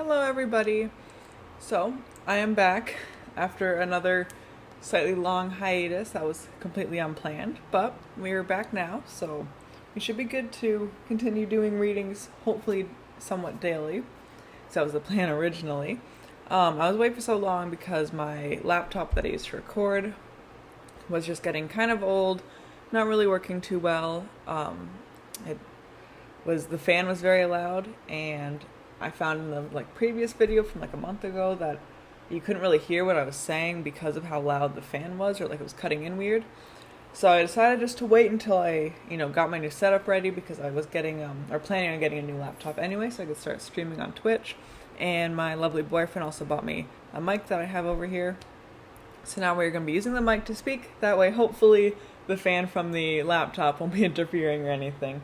Hello everybody! So, I am back after another slightly long hiatus that was completely unplanned, but we are back now, so we should be good to continue doing readings, hopefully somewhat daily. So that was the plan originally. I was away for so long because my laptop that I used to record was just getting kind of old, not really working too well. The fan was very loud, and I found in the previous video from a month ago that you couldn't really hear what I was saying because of how loud the fan was, or it was cutting in weird. So I decided just to wait until I, got my new setup ready, because I was getting planning on getting a new laptop anyway, so I could start streaming on Twitch. And my lovely boyfriend also bought me a mic that I have over here. So now we're going to be using the mic to speak. That way, hopefully, the fan from the laptop won't be interfering or anything.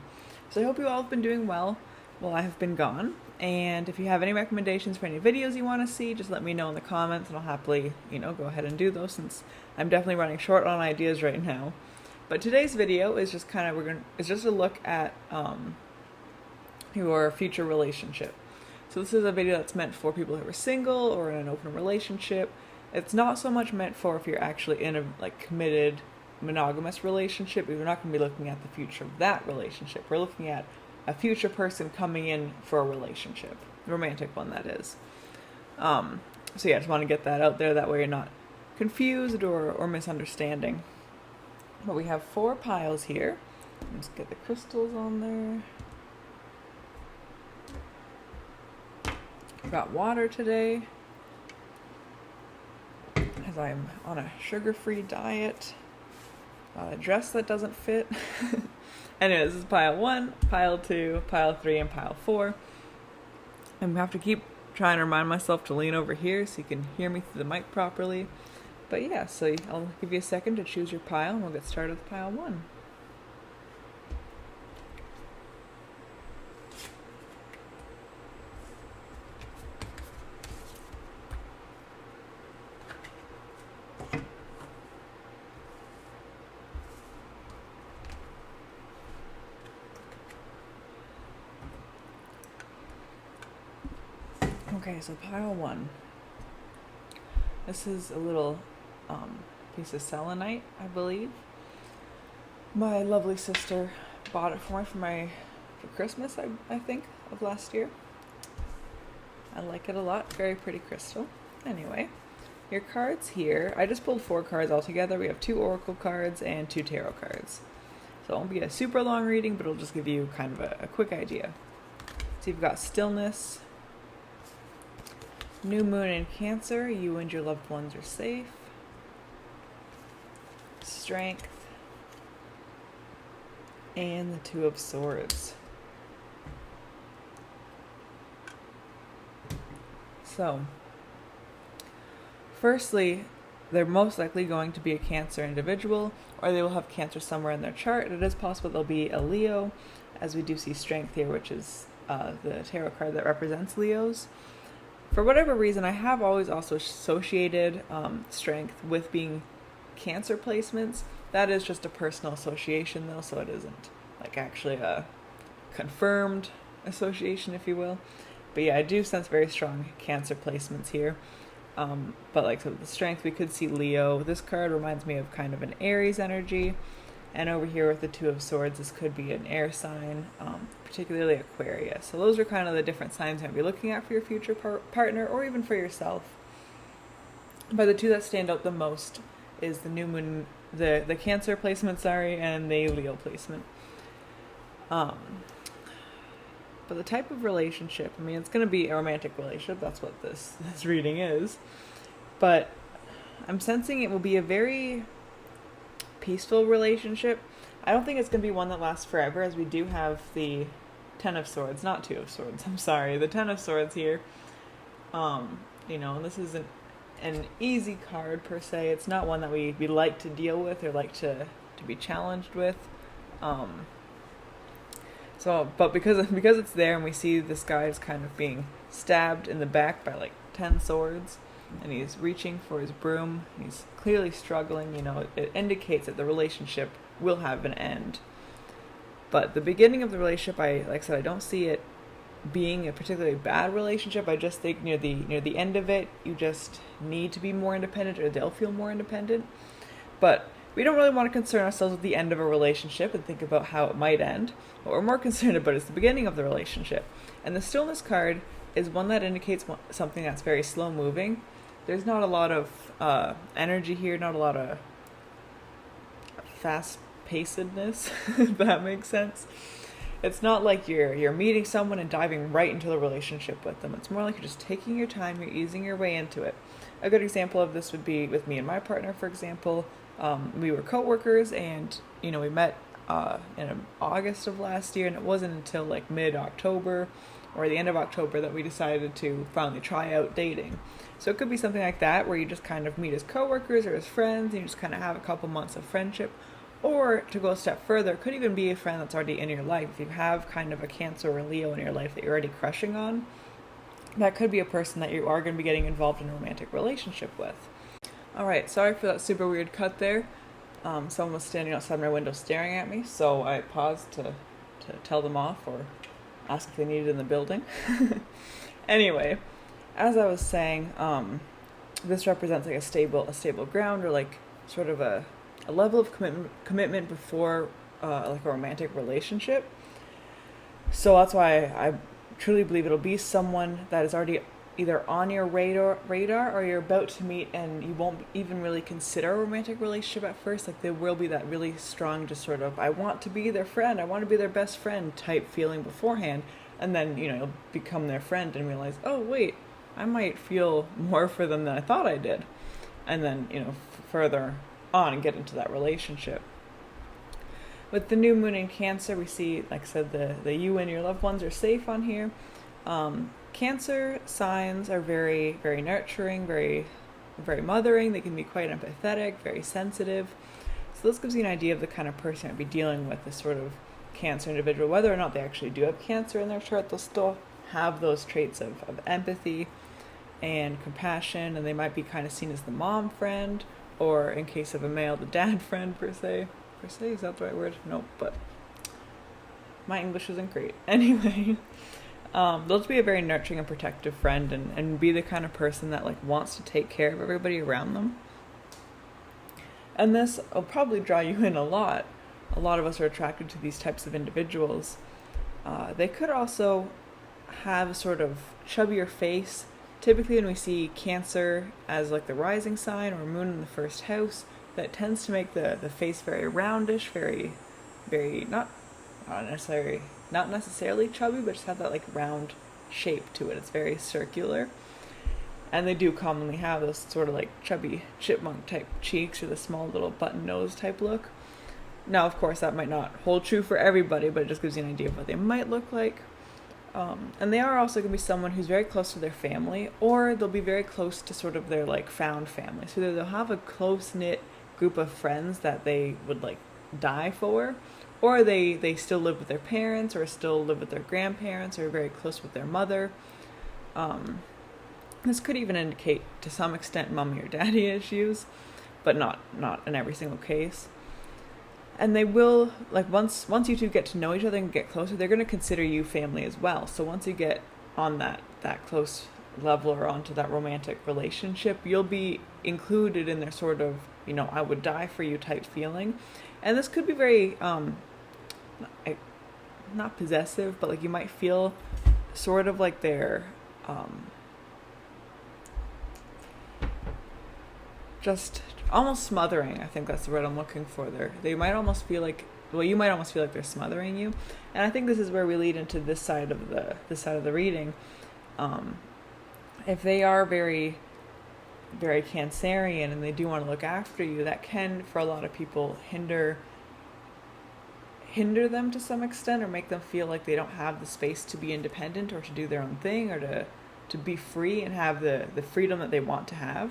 So I hope you all have been doing well while I have been gone. And if you have any recommendations for any videos you want to see, just let me know in the comments, and I'll happily, go ahead and do those, since I'm definitely running short on ideas right now. But today's video is just a look at your future relationship. So this is a video that's meant for people who are single or in an open relationship. It's not so much meant for if you're actually in a committed monogamous relationship. We're not going to be looking at the future of that relationship. We're looking at a future person coming in for a relationship, a romantic one, that is. So yeah, I just want to get that out there. That way you're not confused or misunderstanding. But we have 4 piles here. Let's get the crystals on there. I've got water today, as I'm on a sugar-free diet. A dress that doesn't fit. Anyway, this is pile 1, pile 2, pile 3, and pile 4. I'm going to have to keep trying to remind myself to lean over here so you can hear me through the mic properly. But yeah, so I'll give you a second to choose your pile, and we'll get started with pile 1. Okay, so pile 1. This is a little piece of selenite, I believe. My lovely sister bought it for me for Christmas, I think, of last year. I like it a lot. Very pretty crystal. Anyway, your cards here. I just pulled 4 cards altogether. We have 2 oracle cards and 2 tarot cards. So it won't be a super long reading, but it'll just give you kind of a quick idea. So you've got stillness. New moon in Cancer, you and your loved ones are safe. Strength. And the 2 of Swords. So, firstly, they're most likely going to be a Cancer individual, or they will have Cancer somewhere in their chart. It is possible they'll be a Leo, as we do see Strength here, which is the tarot card that represents Leos. For whatever reason, I have always also associated Strength with being Cancer placements. That is just a personal association, though, so it isn't actually a confirmed association, if you will. But yeah, I do sense very strong Cancer placements here. But so the Strength, we could see Leo. This card reminds me of kind of an Aries energy. And over here with the 2 of Swords, this could be an air sign, particularly Aquarius. So those are kind of the different signs you're going to be looking at for your future partner, or even for yourself. But the 2 that stand out the most is the new moon, the Cancer placement, and the Leo placement. But the type of relationship, it's going to be a romantic relationship. That's what this reading is. But I'm sensing it will be a very peaceful relationship. I don't think it's going to be one that lasts forever, as we do have the 10 of Swords, not 2 of Swords, I'm sorry, the 10 of Swords here. This isn't an easy card per se. It's not one that we like to deal with or like to be challenged with. But because it's there, and we see this guy is kind of being stabbed in the back by 10 swords, and he's reaching for his broom. He's clearly struggling. It indicates that the relationship will have an end. But the beginning of the relationship, like I said, I don't see it being a particularly bad relationship. I just think near the end of it, you just need to be more independent, or they'll feel more independent. But we don't really want to concern ourselves with the end of a relationship and think about how it might end. What we're more concerned about is the beginning of the relationship. And the stillness card is one that indicates something that's very slow moving. There's not a lot of energy here, not a lot of fast pacedness, if that makes sense. It's not like you're meeting someone and diving right into the relationship with them. It's more like you're just taking your time, you're easing your way into it. A good example of this would be with me and my partner, for example. We were co-workers, and we met in August of last year, and it wasn't until like mid-October or the end of October that we decided to finally try out dating. So it could be something like that, where you just kind of meet as co-workers or as friends, and you just kind of have a couple months of friendship. Or to go a step further, it could even be a friend that's already in your life. If you have kind of a Cancer or Leo in your life that you're already crushing on, that could be a person that you are going to be getting involved in a romantic relationship with. Alright, sorry for that super weird cut there. Someone was standing outside my window staring at me, so I paused to tell them off or ask if they needed in the building. Anyway, as I was saying, this represents like a stable ground, or like sort of a level of commitment before like a romantic relationship. So that's why I truly believe it'll be someone that is already either on your radar or you're about to meet, and you won't even really consider a romantic relationship at first. Like there will be that really strong just sort of I want to be their friend, I want to be their best friend type feeling beforehand, and then you'll become their friend and realize, oh wait, I might feel more for them than I thought I did, and then further on and get into that relationship. With the new moon in Cancer, we see, like I said, the you and your loved ones are safe on here. Cancer signs are very, very nurturing, very, very mothering. They can be quite empathetic, very sensitive. So this gives you an idea of the kind of person you'd be dealing with, this sort of Cancer individual. Whether or not they actually do have Cancer in their chart, they'll still have those traits of empathy and compassion, and they might be kind of seen as the mom friend, or in case of a male, the dad friend per se. Per se, is that the right word? Nope, but my English isn't great. Anyway, they'll just be a very nurturing and protective friend, and be the kind of person that like wants to take care of everybody around them. And this will probably draw you in a lot. A lot of us are attracted to these types of individuals. They could also have a sort of chubbier face. Typically when we see Cancer as like the rising sign or moon in the first house, that tends to make the face very roundish, very, very not necessarily chubby, but just have that like round shape to it. It's very circular. And they do commonly have those sort of like chubby chipmunk type cheeks, or the small little button nose type look. Now, of course, that might not hold true for everybody, but it just gives you an idea of what they might look like. And they are also going to be someone who's very close to their family, or they'll be very close to sort of their like found family. So they'll have a close-knit group of friends that they would like die for, or they still live with their parents, or still live with their grandparents, or are very close with their mother. This could even indicate to some extent mommy or daddy issues, but not in every single case. And they will, like, once you two get to know each other and get closer, they're going to consider you family as well. So once you get on that close level or onto that romantic relationship, you'll be included in their sort of, I would die for you type feeling. And this could be very, not possessive, but like you might feel sort of like they're, just almost smothering. I think that's the word I'm looking for there. They might almost feel like, you might almost feel like they're smothering you. And I think this is where we lead into this side of the reading. If they are very, very Cancerian and they do want to look after you, that can, for a lot of people, hinder them to some extent, or make them feel like they don't have the space to be independent or to do their own thing, or to be free and have the freedom that they want to have.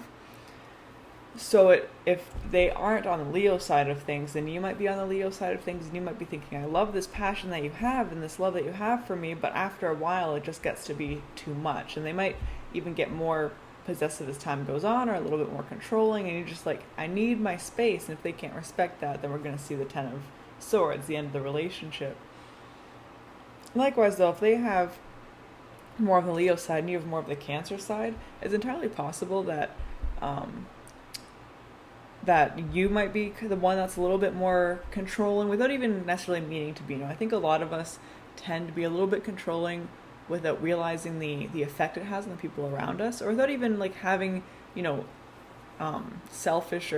So if they aren't on the Leo side of things, then you might be on the Leo side of things, and you might be thinking, I love this passion that you have and this love that you have for me, but after a while it just gets to be too much. And they might even get more possessive as time goes on, or a little bit more controlling, and you're just like, I need my space. And if they can't respect that, then we're going to see the Ten of Swords, the end of the relationship. Likewise though, if they have more of the Leo side and you have more of the Cancer side, it's entirely possible that that you might be the one that's a little bit more controlling without even necessarily meaning to be. I think a lot of us tend to be a little bit controlling without realizing the effect it has on the people around us, or without even like having, selfish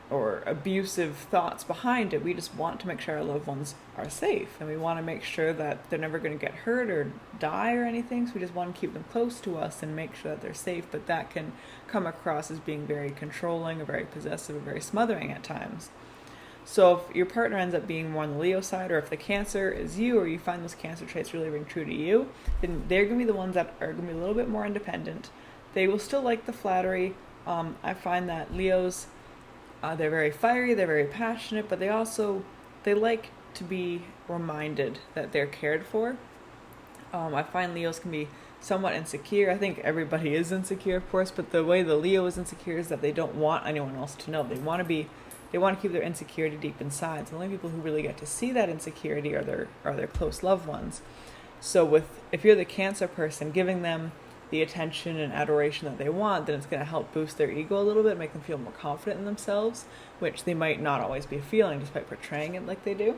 or abusive thoughts behind it. We just want to make sure our loved ones are safe, and we want to make sure that they're never going to get hurt or die or anything, so we just want to keep them close to us and make sure that they're safe. But that can come across as being very controlling or very possessive or very smothering at times. So if your partner ends up being more on the Leo side, or if the Cancer is you, or you find those Cancer traits really ring true to you, then they're going to be the ones that are going to be a little bit more independent. They will still like the flattery. I find that Leos, they're very fiery, they're very passionate, but they like to be reminded that they're cared for. I find Leos can be somewhat insecure. I think everybody is insecure, of course, but the way the Leo is insecure is that they don't want anyone else to know. They want to keep their insecurity deep inside. So the only people who really get to see that insecurity are their close loved ones. So if you're the Cancer person, giving them the attention and adoration that they want, then it's going to help boost their ego a little bit, make them feel more confident in themselves, which they might not always be feeling despite portraying it like they do.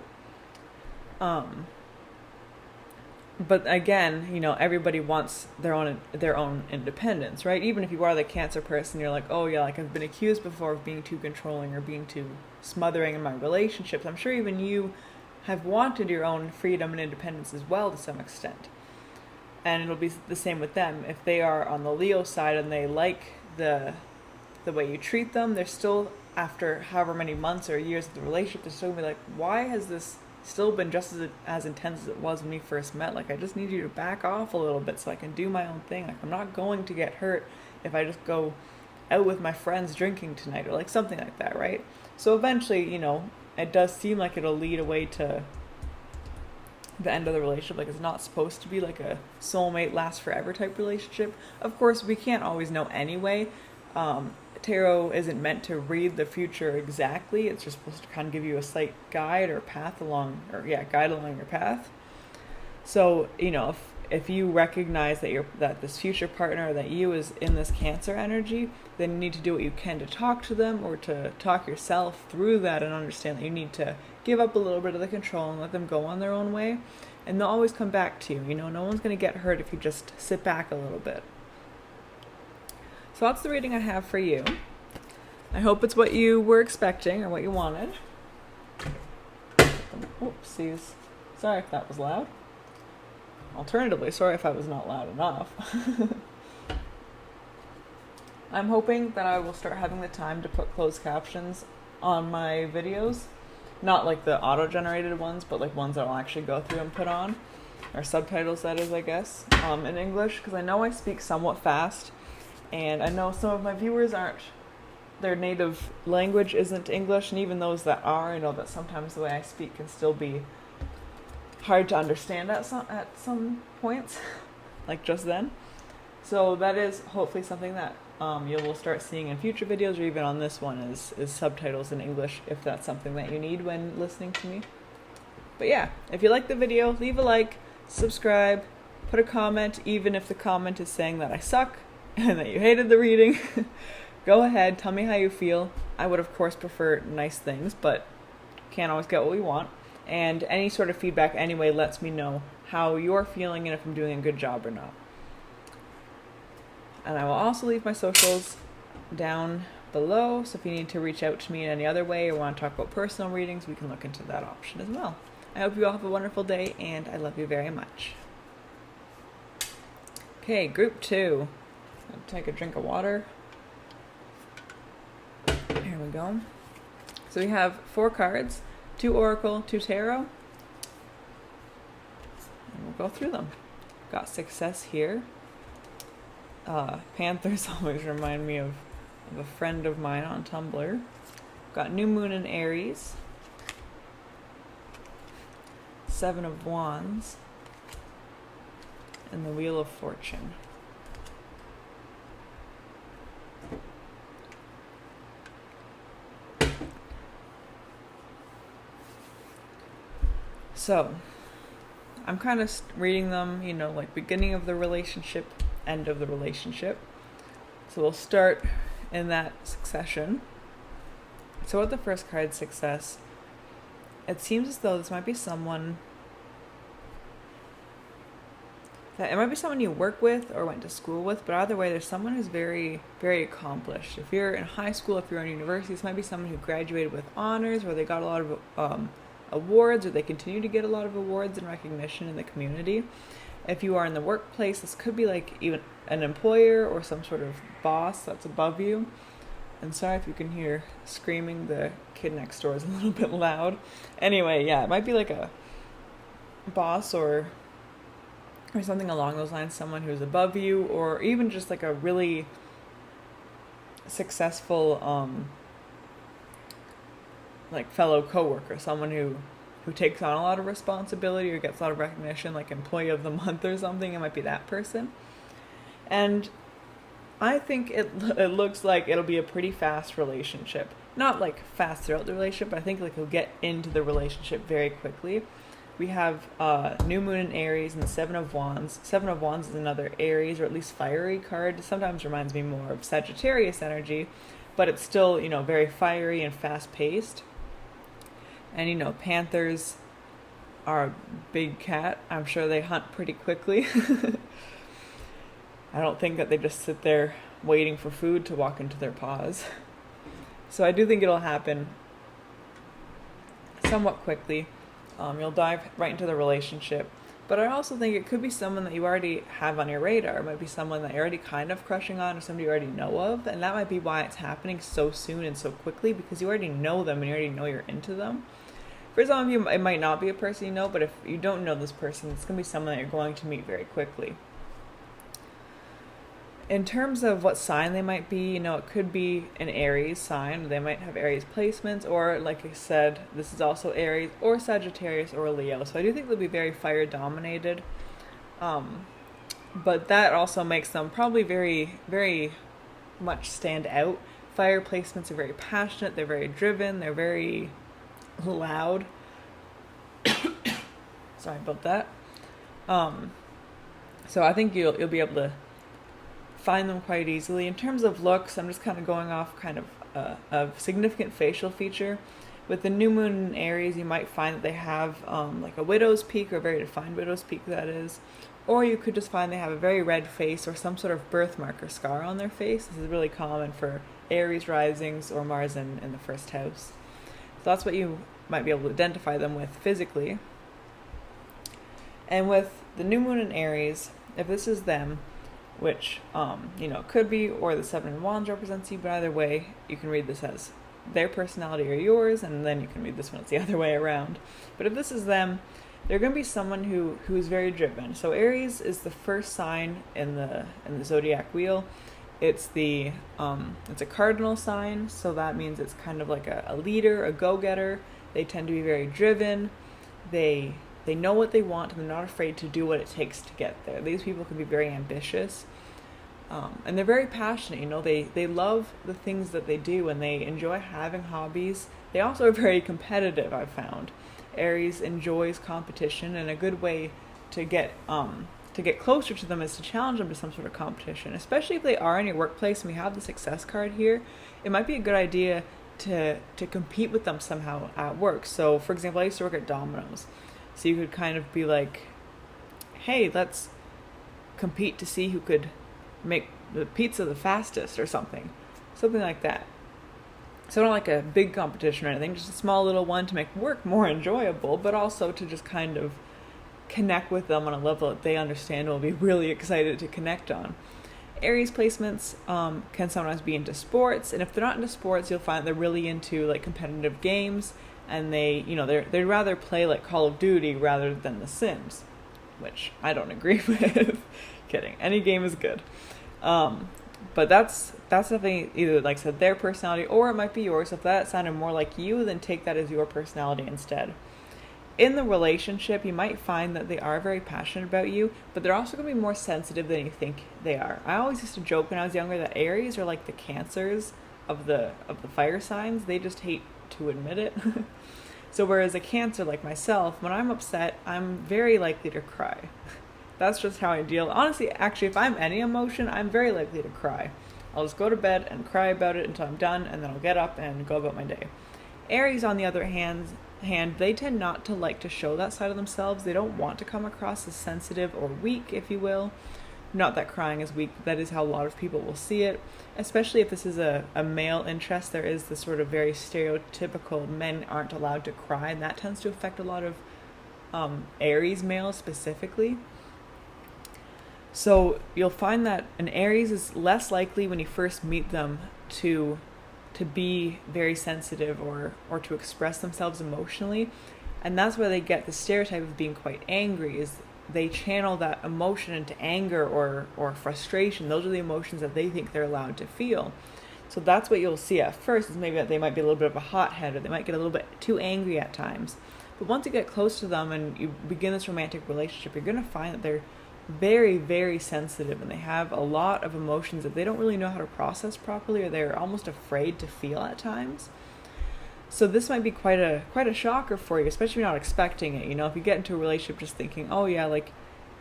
But again, everybody wants their own independence, right? Even if you are the Cancer person, you're like, oh yeah, like I've been accused before of being too controlling or being too smothering in my relationships. I'm sure even you have wanted your own freedom and independence as well to some extent. And it'll be the same with them. If they are on the Leo side and they like the way you treat them, they're still, after however many months or years of the relationship, they're still going to be like, why has this still been just as intense as it was when we first met? Like, I just need you to back off a little bit so I can do my own thing. Like, I'm not going to get hurt if I just go out with my friends drinking tonight, or like something like that, right? So eventually, it does seem like it'll lead away to the end of the relationship. Like, it's not supposed to be like a soulmate last forever type relationship. Of course, we can't always know anyway. Tarot isn't meant to read the future exactly. It's just supposed to kind of give you a slight guide or guide along your path. So, if you recognize that this future partner, that you is in this Cancer energy, then you need to do what you can to talk to them, or to talk yourself through that, and understand that you need to give up a little bit of the control and let them go on their own way. And they'll always come back to you. No one's going to get hurt if you just sit back a little bit. So that's the reading I have for you. I hope it's what you were expecting or what you wanted. Oopsies. Sorry if that was loud. Alternatively, sorry if I was not loud enough. I'm hoping that I will start having the time to put closed captions on my videos. Not like the auto-generated ones, but like ones that I'll actually go through and put on. Or subtitles, that is, I guess, in English. Because I know I speak somewhat fast. And I know some of my viewers their native language isn't English. And even those that are, I know that sometimes the way I speak can still be hard to understand at some points, like just then. So that is hopefully something that you will start seeing in future videos, or even on this one is subtitles in English, if that's something that you need when listening to me. But yeah, if you like the video, leave a like, subscribe, put a comment, even if the comment is saying that I suck and that you hated the reading. Go ahead, tell me how you feel. I would of course prefer nice things, but can't always get what we want. And any sort of feedback anyway lets me know how you're feeling and if I'm doing a good job or not. And I will also leave my socials down below, so if you need to reach out to me in any other way or want to talk about personal readings, we can look into that option as well. I hope you all have a wonderful day, and I love you very much. Okay, group 2. I'll take a drink of water. Here we go. So we have 4 cards, 2 Oracle, 2 Tarot. And we'll go through them. Got Success here. Panthers always remind me of a friend of mine on Tumblr. Got New Moon in Aries. 7 of Wands. And the Wheel of Fortune. So, I'm kind of reading them, like beginning of the relationship, end of the relationship. So we'll start in that succession. So with the first card, success, it seems as though this might be someone you work with or went to school with, but either way, there's someone who's very, very accomplished. If you're in high school, if you're in university, this might be someone who graduated with honors, or they got a lot of awards, or they continue to get a lot of awards and recognition in the community. If you are in the workplace, this could be like even an employer or some sort of boss that's above you. And sorry if you can hear screaming, the kid next door is a little bit loud. Anyway, yeah, it might be like a boss or something along those lines, someone who's above you, or even just like a really successful like fellow coworker, someone who takes on a lot of responsibility or gets a lot of recognition, like employee of the month or something. It might be that person. And I think it looks like it'll be a pretty fast relationship. Not like fast throughout the relationship, but I think like you'll get into the relationship very quickly. We have New Moon in Aries and the Seven of Wands. Seven of Wands is another Aries, or at least fiery card. Sometimes reminds me more of Sagittarius energy, but it's still, very fiery and fast-paced. And, panthers are a big cat. I'm sure they hunt pretty quickly. I don't think that they just sit there waiting for food to walk into their paws. So I do think it'll happen somewhat quickly. You'll dive right into the relationship. But I also think it could be someone that you already have on your radar. It might be someone that you're already kind of crushing on, or somebody you already know of. And that might be why it's happening so soon and so quickly, because you already know them and you already know you're into them. For some of you, it might not be a person you know, but if you don't know this person, it's going to be someone that you're going to meet very quickly. In terms of what sign they might be, it could be an Aries sign. They might have Aries placements, or like I said, this is also Aries or Sagittarius or Leo. So I do think they'll be very fire dominated. But that also makes them probably very, very much stand out. Fire placements are very passionate, they're very driven, they're very loud. Sorry about that. So I think you'll be able to find them quite easily. In terms of looks, I'm just kind of going off kind of a significant facial feature. With the New Moon in Aries, you might find that they have like a widow's peak, or a very defined widow's peak, that is. Or you could just find they have a very red face, or some sort of birthmark or scar on their face. This is really common for Aries risings or Mars in the first house. So that's what you might be able to identify them with physically. And with the New Moon in Aries, if this is them, which, could be, or the Seven of Wands represents you, but either way, you can read this as their personality or yours, and then you can read this one as the other way around. But if this is them, they're going to be someone who's very driven. So Aries is the first sign in the zodiac wheel. It's it's a cardinal sign, so that means it's kind of like a leader, a go-getter. They tend to be very driven. They know what they want, and they're not afraid to do what it takes to get there. These people can be very ambitious, and they're very passionate. They love the things that they do, and they enjoy having hobbies. They also are very competitive, I've found. Aries enjoys competition, and a good way to get closer to them is to challenge them to some sort of competition, especially if they are in your workplace. And we have the success card here. It might be a good idea to compete with them somehow at work. So, for example, I used to work at Domino's. So you could kind of be like, hey, let's compete to see who could make the pizza the fastest, or something like that. So not like a big competition or anything, just a small little one to make work more enjoyable, but also to just kind of connect with them on a level that they understand and will be really excited to connect on. Aries placements can sometimes be into sports, and if they're not into sports, you'll find they're really into like competitive games. And they'd rather play like Call of Duty rather than The Sims, which I don't agree with. Kidding. Any game is good. But that's definitely either, like I said, their personality, or it might be yours. If that sounded more like you, then take that as your personality instead. In the relationship, you might find that they are very passionate about you, but they're also going to be more sensitive than you think they are. I always used to joke when I was younger that Aries are like the Cancers of the fire signs. They just hate to admit it. So whereas a Cancer like myself, when I'm upset, I'm very likely to cry. That's just how I deal. Honestly, actually, if I'm any emotion, I'm very likely to cry. I'll just go to bed and cry about it until I'm done, and then I'll get up and go about my day. Aries, on the other hand, they tend not to like to show that side of themselves. They don't want to come across as sensitive or weak, if you will. Not that crying is weak, but that is how a lot of people will see it. Especially if this is a male interest, there is this sort of very stereotypical men aren't allowed to cry, and that tends to affect a lot of Aries males specifically. So you'll find that an Aries is less likely when you first meet them to be very sensitive or to express themselves emotionally. And that's where they get the stereotype of being quite angry, is they channel that emotion into anger or frustration. Those are the emotions that they think they're allowed to feel. So that's what you'll see at first, is maybe that they might be a little bit of a hothead, or they might get a little bit too angry at times. But once you get close to them and you begin this romantic relationship, you're going to find that they're very, very sensitive, and they have a lot of emotions that they don't really know how to process properly, or they're almost afraid to feel at times. So this might be quite a shocker for you, especially if you're not expecting it. If you get into a relationship just thinking, oh yeah, like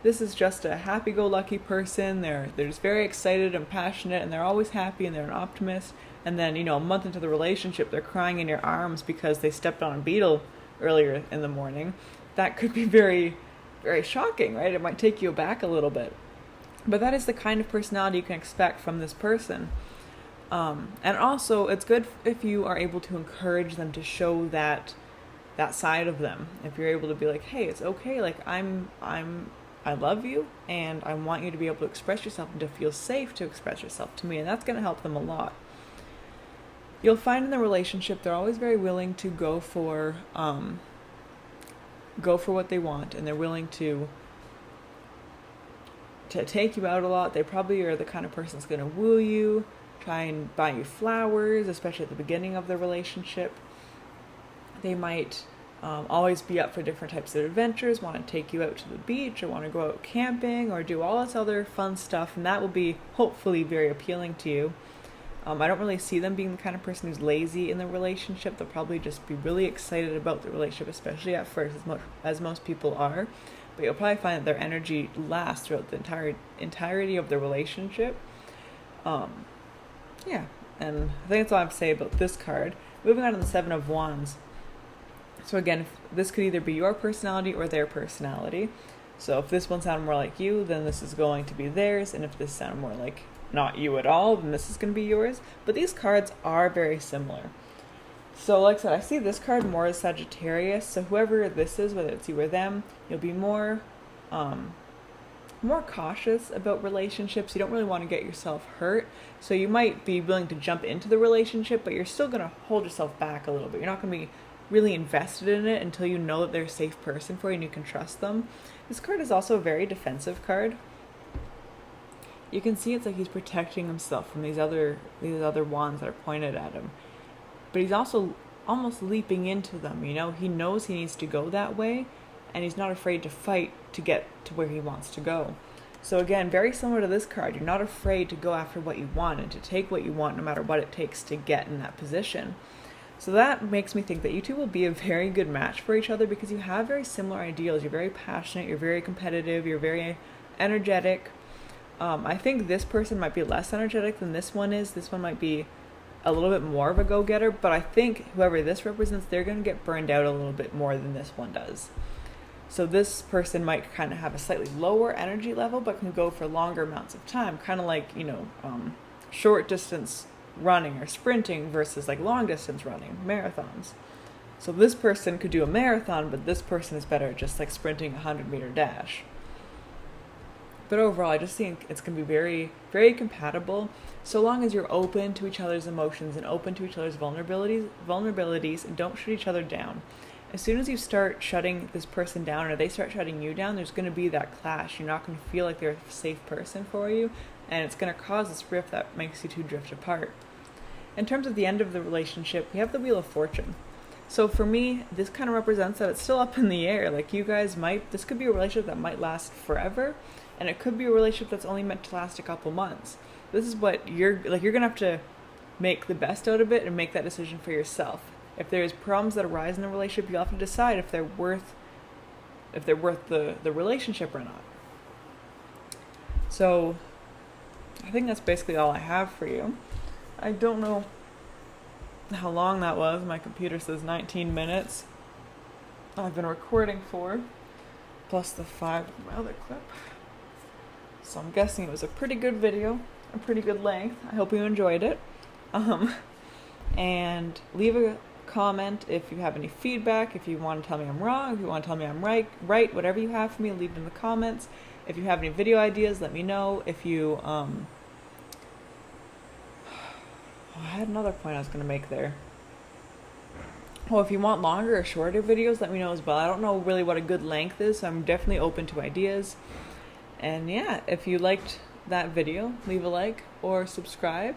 this is just a happy-go-lucky person, they're just very excited and passionate, and they're always happy, and they're an optimist, and then a month into the relationship they're crying in your arms because they stepped on a beetle earlier in the morning. That could be very, very shocking, right? It might take you aback a little bit. But that is the kind of personality you can expect from this person. And also, it's good if you are able to encourage them to show that side of them. If you're able to be like, hey, it's okay, like I love you, and I want you to be able to express yourself and to feel safe to express yourself to me, and that's going to help them a lot. You'll find in the relationship they're always very willing to go for what they want, and they're willing to take you out a lot. They probably are the kind of person that's going to woo you, try and buy you flowers, especially at the beginning of the relationship. They might always be up for different types of adventures, want to take you out to the beach, or want to go out camping, or do all this other fun stuff, and that will be hopefully very appealing to you. I don't really see them being the kind of person who's lazy in the relationship. They'll probably just be really excited about the relationship, especially at first, as most people are. But you'll probably find that their energy lasts throughout the entirety of the relationship. Yeah, and I think that's all I have to say about this card. Moving on to the Seven of Wands. So again, this could either be your personality or their personality. So if this one sounded more like you, then this is going to be theirs. And if this sounded more like not you at all, then this is going to be yours. But these cards are very similar. So like I said, I see this card more as Sagittarius. So whoever this is, whether it's you or them, you'll be more cautious about relationships. You don't really want to get yourself hurt. So you might be willing to jump into the relationship, but you're still going to hold yourself back a little bit. You're not going to be really invested in it until you know that they're a safe person for you and you can trust them. This card is also a very defensive card. You can see it's like he's protecting himself from these other wands that are pointed at him. But he's also almost leaping into them, He knows he needs to go that way, and he's not afraid to fight to get to where he wants to go. So again, very similar to this card, you're not afraid to go after what you want and to take what you want no matter what it takes to get in that position. So that makes me think that you two will be a very good match for each other because you have very similar ideals. You're very passionate, you're very competitive, you're very energetic. I think this person might be less energetic than this one is. This one might be a little bit more of a go-getter, but I think whoever this represents, they're going to get burned out a little bit more than this one does. So this person might kind of have a slightly lower energy level, but can go for longer amounts of time, kind of like, short distance running or sprinting versus like long distance running, marathons. So this person could do a marathon, but this person is better at just like sprinting a 100-meter dash. But overall, I just think it's going to be very, very compatible, so long as you're open to each other's emotions and open to each other's vulnerabilities, and don't shut each other down. As soon as you start shutting this person down or they start shutting you down, there's going to be that clash. You're not going to feel like they're a safe person for you, and it's going to cause this rift that makes you two drift apart. In terms of the end of the relationship, we have the Wheel of Fortune. So for me, this kind of represents that it's still up in the air. Like this could be a relationship that might last forever, and it could be a relationship that's only meant to last a couple months. This is what you're going to have to make the best out of it and make that decision for yourself. if there's problems that arise in the relationship, you have to decide if they're worth the relationship or not. So I think that's basically all I have for you. I don't know how long that was. My computer says 19 minutes. I've been recording for, plus the 5 of my other clip. So I'm guessing it was a pretty good video, a pretty good length. I hope you enjoyed it. And leave a comment if you have any feedback, if you want to tell me I'm wrong, if you want to tell me I'm right, whatever you have for me, leave it in the comments. If you have any video ideas, let me know. If you, I had another point I was going to make there. Oh, if you want longer or shorter videos, let me know as well. I don't know really what a good length is, so I'm definitely open to ideas. And yeah, if you liked that video, leave a like or subscribe.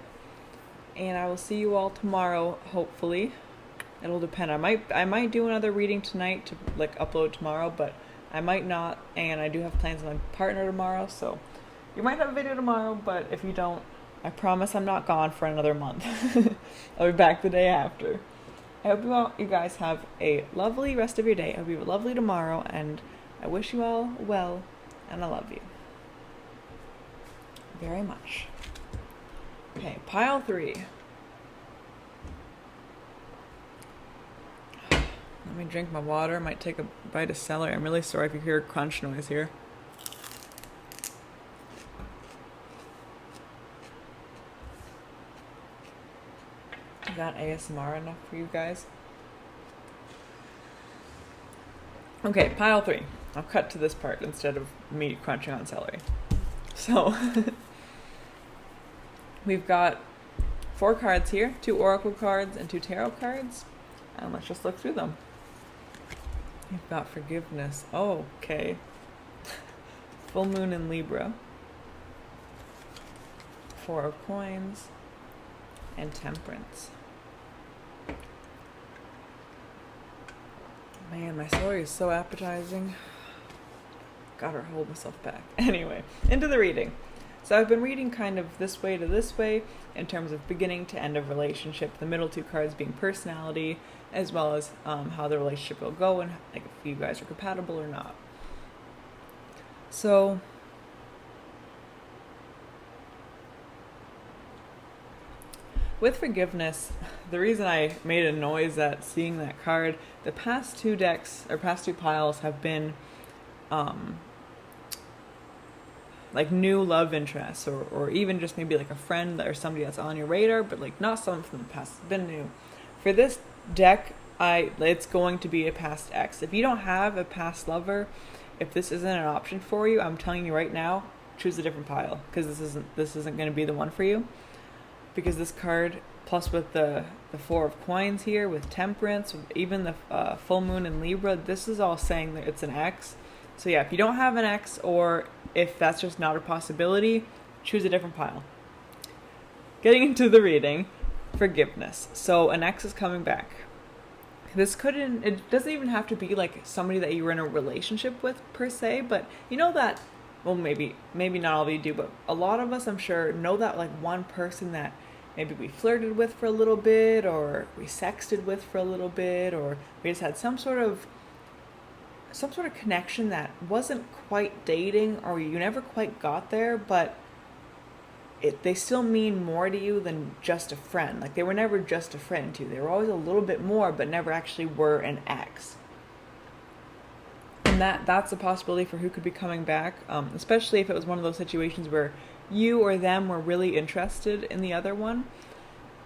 And I will see you all tomorrow, hopefully. It'll depend. I might do another reading tonight to upload tomorrow, but I might not. And I do have plans with my partner tomorrow, so you might have a video tomorrow, but if you don't, I promise I'm not gone for another month. I'll be back the day after. I hope you guys have a lovely rest of your day. I hope you have a lovely tomorrow, and I wish you all well, and I love you very much. Okay, pile 3. Let me drink my water. I might take a bite of celery. I'm really sorry if you hear a crunch noise here. Is that ASMR enough for you guys? Okay, pile 3. I'll cut to this part instead of me crunching on celery. So, we've got 4 cards here, 2 oracle cards and 2 tarot cards. And let's just look through them. You've got forgiveness. Oh, okay. Full moon in Libra. 4 of coins. And temperance. Man, my celery is so appetizing. Gotta hold myself back. Anyway, into the reading. So I've been reading kind of this way to this way in terms of beginning to end of relationship. The middle 2 cards being personality, as well as how the relationship will go and if you guys are compatible or not. So with forgiveness, the reason I made a noise at seeing that card, the past 2 decks or past 2 piles have been new love interests or even just maybe a friend or somebody that's on your radar, but not someone from the past. It's been new. For this deck, it's going to be a past ex. If you don't have a past lover, if this isn't an option for you, I'm telling you right now, choose a different pile, because this isn't going to be the one for you. Because this card, plus with the 4 of coins here, with temperance, with even the full moon in Libra, this is all saying that it's an ex. So yeah, if you don't have an ex, or if that's just not a possibility, choose a different pile. Getting into the reading, forgiveness. So an ex is coming back. It doesn't even have to be somebody that you were in a relationship with per se, but you know that, well, maybe not all of you do, but a lot of us, I'm sure, know that one person that maybe we flirted with for a little bit, or we sexted with for a little bit, or we just had some sort of connection that wasn't quite dating, or you never quite got there, but they still mean more to you than just a friend. They were never just a friend to you. They were always a little bit more, but never actually were an ex. And that's a possibility for who could be coming back, especially if it was one of those situations where you or them were really interested in the other one,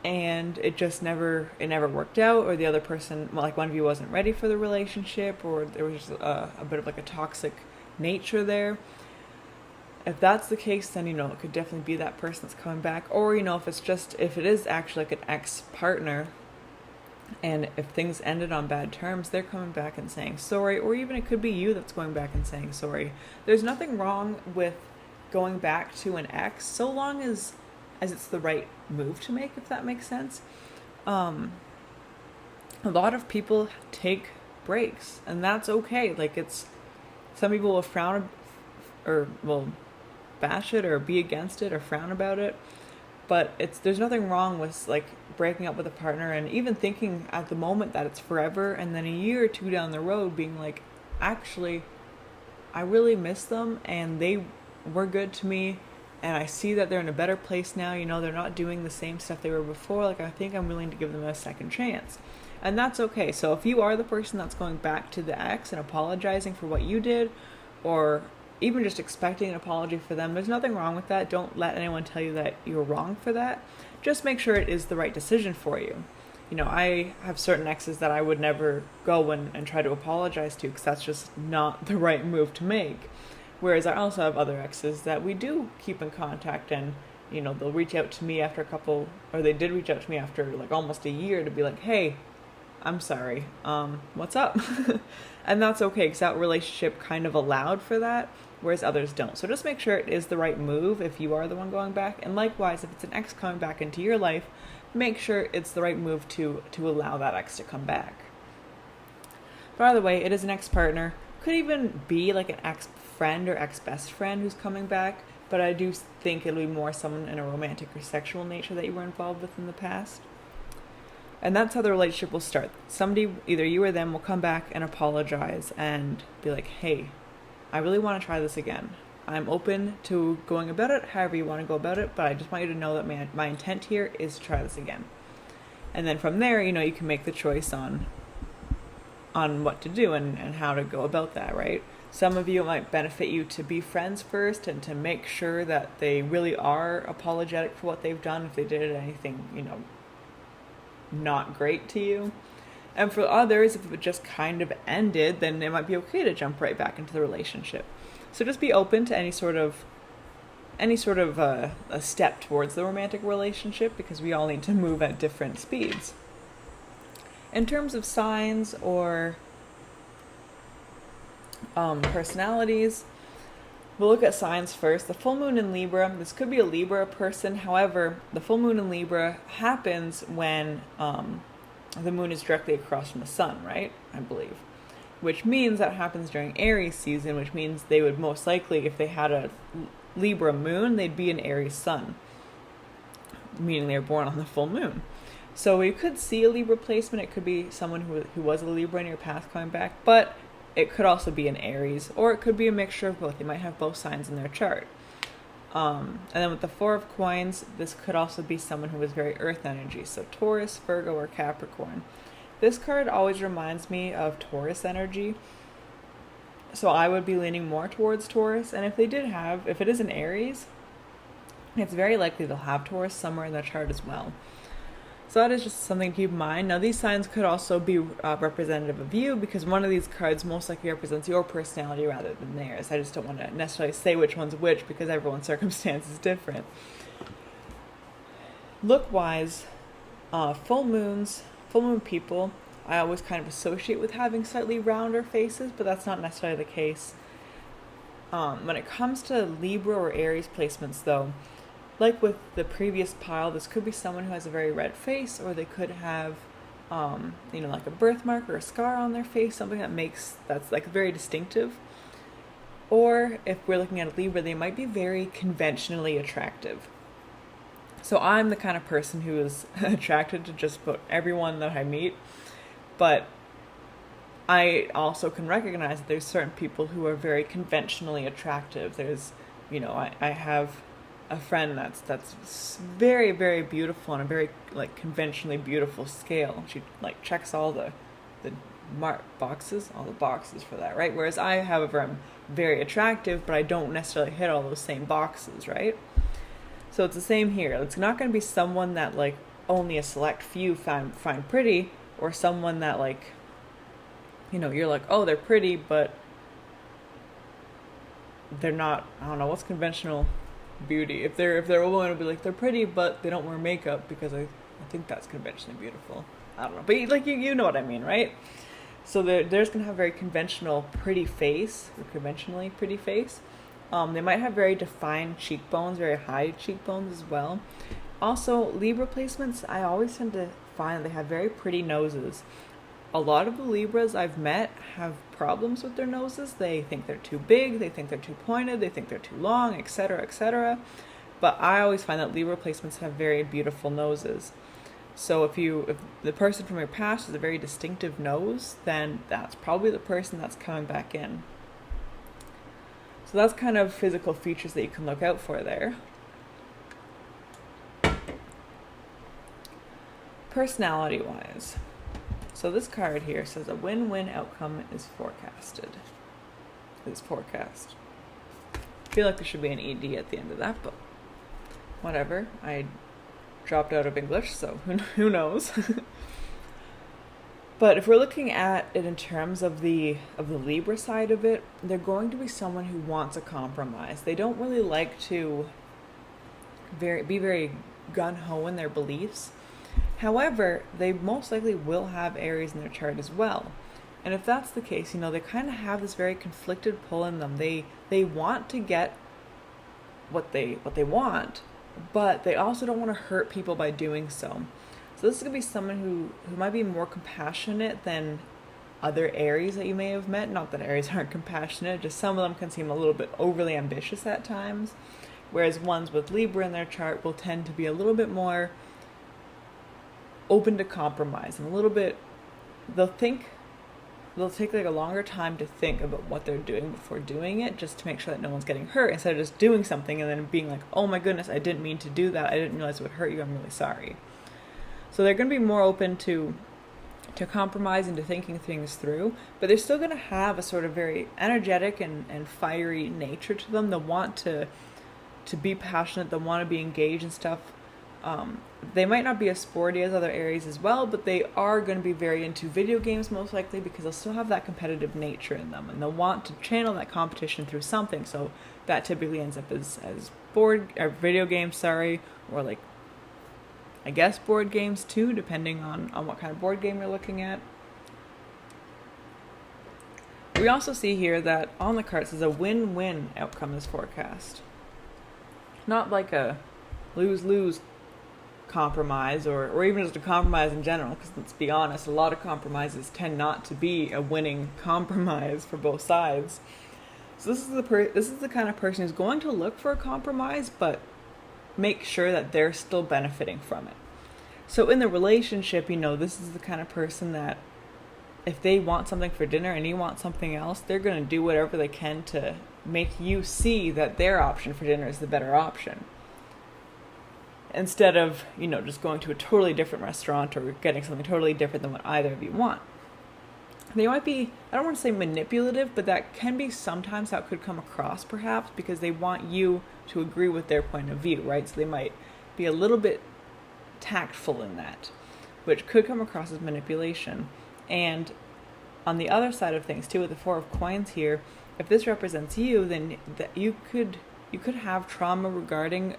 and it never worked out, or the other person, one of you wasn't ready for the relationship, or there was just a bit of a toxic nature there. If that's the case, then it could definitely be that person that's coming back. Or if it is actually an ex-partner, and if things ended on bad terms, they're coming back and saying sorry, or even it could be you that's going back and saying sorry. There's nothing wrong with going back to an ex, so long as it's the right move to make, if that makes sense. A lot of people take breaks, and that's okay. Some people will frown or will bash it or be against it or frown about it, But there's nothing wrong with like breaking up with a partner and even thinking at the moment that it's forever, and then a year or two down the road being like, actually, I really miss them and they were good to me, and I see that they're in a better place now. They're not doing the same stuff they were before. Like, I think I'm willing to give them a second chance. And that's okay. So if you are the person that's going back to the ex and apologizing for what you did, or even just expecting an apology for them, there's nothing wrong with that. Don't let anyone tell you that you're wrong for that. Just make sure it is the right decision for you. I have certain exes that I would never go and try to apologize to, because that's just not the right move to make. Whereas I also have other exes that we do keep in contact, and they'll reach out to me they did reach out to me after like almost a year to be like, hey, I'm sorry, what's up? And that's okay, because that relationship kind of allowed for that, whereas others don't. So just make sure it is the right move if you are the one going back. And likewise, if it's an ex coming back into your life, make sure it's the right move to allow that ex to come back. By the way, it is an ex-partner. Could even be like an ex-friend or ex-best friend who's coming back, but I do think it'll be more someone in a romantic or sexual nature that you were involved with in the past. And that's how the relationship will start. Somebody, either you or them, will come back and apologize and be like, hey, I really want to try this again. I'm open to going about it however you want to go about it, but I just want you to know that my intent here is to try this again. And then from there, you can make the choice on what to do and how to go about that, right? Some of you, it might benefit you to be friends first and to make sure that they really are apologetic for what they've done if they did anything, not great to you. And for others, if it just kind of ended, then it might be okay to jump right back into the relationship. So just be open to any sort of a step towards the romantic relationship, because we all need to move at different speeds. In terms of signs or personalities, we'll look at signs first. The full moon in Libra. This could be a Libra person. However, the full moon in Libra happens when the moon is directly across from the sun, right? I believe. Which means that happens during Aries season, which means they would most likely, if they had a Libra moon, they'd be an Aries sun, meaning they were born on the full moon. So we could see a Libra placement. It could be someone who was a Libra in your past coming back, but it could also be an Aries, or it could be a mixture of both. They might have both signs in their chart. And then with the Four of Coins, this could also be someone who was very earth energy, so Taurus, Virgo, or Capricorn. This card always reminds me of Taurus energy, so I would be leaning more towards Taurus. And if it is an Aries, it's very likely they'll have Taurus somewhere in their chart as well. So that is just something to keep in mind. Now, these signs could also be representative of you, because one of these cards most likely represents your personality rather than theirs. I just don't want to necessarily say which one's which, because everyone's circumstance is different. Look-wise, full moon people, I always kind of associate with having slightly rounder faces, but that's not necessarily the case. When it comes to Libra or Aries placements, though, like with the previous pile, this could be someone who has a very red face, or they could have, like a birthmark or a scar on their face, something that's like very distinctive. Or if we're looking at a Libra, they might be very conventionally attractive. So I'm the kind of person who is attracted to just about everyone that I meet, but I also can recognize that there's certain people who are very conventionally attractive. There's, I have a friend that's very, very beautiful on a very like conventionally beautiful scale. She like checks all the boxes for that, right? Whereas I, however, am very attractive, but I don't necessarily hit all those same boxes, right? So it's the same here. It's not going to be someone that like only a select few find pretty, or someone that like, you're like, oh, they're pretty, but they're not. I don't know what's conventional beauty. If they're a woman, it'll be like they're pretty, but they don't wear makeup, because I think that's conventionally beautiful. I don't know, but like you know what I mean, right? So there's gonna have a very conventional pretty face, or conventionally pretty face. They might have very defined cheekbones, very high cheekbones as well. Also, Libra placements, I always tend to find they have very pretty noses. A lot of the Libras I've met have problems with their noses. They think they're too big, they think they're too pointed, they think they're too long, etc., etc. But I always find that Libra placements have very beautiful noses. So if the person from your past has a very distinctive nose, then that's probably the person that's coming back in. So that's kind of physical features that you can look out for there. Personality-wise. So this card here says a win-win outcome is forecasted. Is forecast. I feel like there should be an ED at the end of that, but whatever. I dropped out of English, so who knows? But if we're looking at it in terms of the Libra side of it, they're going to be someone who wants a compromise. They don't really like to be very gung-ho in their beliefs. However, they most likely will have Aries in their chart as well. And if that's the case, they kind of have this very conflicted pull in them. They want to get what they want, but they also don't want to hurt people by doing so. So this is going to be someone who might be more compassionate than other Aries that you may have met. Not that Aries aren't compassionate, just some of them can seem a little bit overly ambitious at times. Whereas ones with Libra in their chart will tend to be a little bit more open to compromise and a little bit, they'll take like a longer time to think about what they're doing before doing it, just to make sure that no one's getting hurt, instead of just doing something and then being like, oh my goodness, I didn't mean to do that, I didn't realize it would hurt you, I'm really sorry. So they're going to be more open to compromise and to thinking things through, but they're still going to have a sort of very energetic and fiery nature to them. They'll want to be passionate, they'll want to be engaged and stuff. They might not be as sporty as other Aries as well, but they are going to be very into video games most likely, because they'll still have that competitive nature in them, and they'll want to channel that competition through something. So that typically ends up as video games, or like, I guess board games too, depending on what kind of board game you're looking at. We also see here that on the cards is a win-win outcome is forecast. Not like a lose-lose compromise, or even just a compromise in general, because let's be honest, a lot of compromises tend not to be a winning compromise for both sides. So this is the kind of person who's going to look for a compromise, but make sure that they're still benefiting from it. So in the relationship, this is the kind of person that if they want something for dinner and you want something else, they're going to do whatever they can to make you see that their option for dinner is the better option, instead of, just going to a totally different restaurant or getting something totally different than what either of you want. They might be, I don't want to say manipulative, but that can be sometimes how it could come across, perhaps, because they want you to agree with their point of view, right? So they might be a little bit tactful in that, which could come across as manipulation. And on the other side of things too, with the Four of Coins here, if this represents you, then you could have trauma regarding